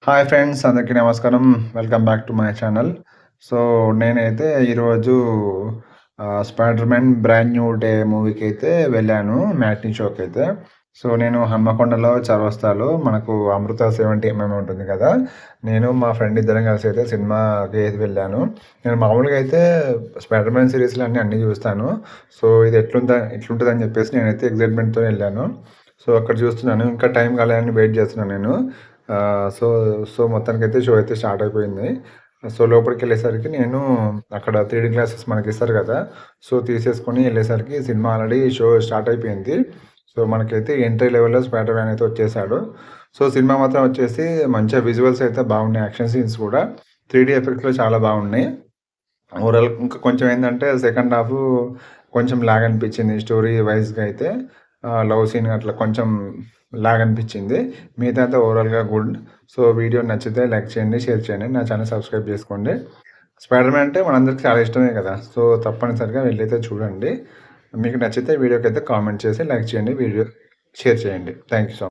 Hi friends, అందరికీ నమస్కారం. Welcome back to my channel. So, నేనైతే ఈరోజు 'Spider Man Brand New Day' మూవీకైతే వెళ్ళాను. మ్యాట్నీ షోకైతే. సో, నేను హన్మకొండలో చౌరస్తాలో మనకు అమృత 70 ఉంటుంది కదా! నేను మా ఫ్రెండ్ ఇద్దరం కలిసి అయితే సినిమాకి అయితే వెళ్ళాను. నేను మామూలుగా అయితే 'స్పైడర్ మ్యాన్' సీరీస్‌లు అన్నీ చూస్తాను. సో, ఇది ఎట్లుంటదని చెప్పేసి నేనైతే ఎక్సైట్‌మెంట్‌తో వెళ్ళాను. సో, అక్కడ చూస్తున్నాను. ఇంకా టైం కాలేదని వెయిట్ చేస్తున్నాను నేను. ఆహ్, సో సో, మొత్తానికైతే షో అయితే స్టార్ట్ అయిపోయింది. సో, లోపలికెళ్ళేసరికి నేను అక్కడ 3డీ గ్లాసెస్ మనకిస్తారు కదా! సో, తీసేసుకొని ఎళ్ళేసరికి సినిమా ఆల్రెడీ షో స్టార్ట్ అయిపోయింది. సో, మనకైతే ఎంట్రీ లెవెల్‌లో స్పైడర్ మ్యాన్ అయితే వచ్చేసాడు. సో, సినిమా మాత్రం వచ్చేసి మంచిగా విజువల్స్ అయితే బాగున్నాయి. యాక్షన్ సీన్స్ కూడా 3డీ ఎఫెక్ట్స్‌లో చాలా బాగున్నాయి. ఓవరాల్ ఇంకా కొంచెం ఏందంటే సెకండ్ హాఫు కొంచెం లాగ్ అనిపించింది స్టోరీ వైస్‌గా అయితే. లవ్ సీన్ అట్లా కొంచెం లాగ్ అనిపించింది. మిగతాదంతా ఓవరాల్‌గా గుడ్. సో, వీడియో నచ్చితే లైక్ చేయండి, షేర్ చేయండి. నా ఛానల్ సబ్స్క్రైబ్ చేసుకోండి. స్పైడర్ మ్యాన్ అంటే మనందరికి చాలా ఇష్టమే కదా! సో, తప్పనిసరిగా వెళ్ళైతే చూడండి. మీకు నచ్చితే వీడియోకైతే కామెంట్ చేసి లైక్ చేయండి, వీడియో షేర్ చేయండి. Thank you so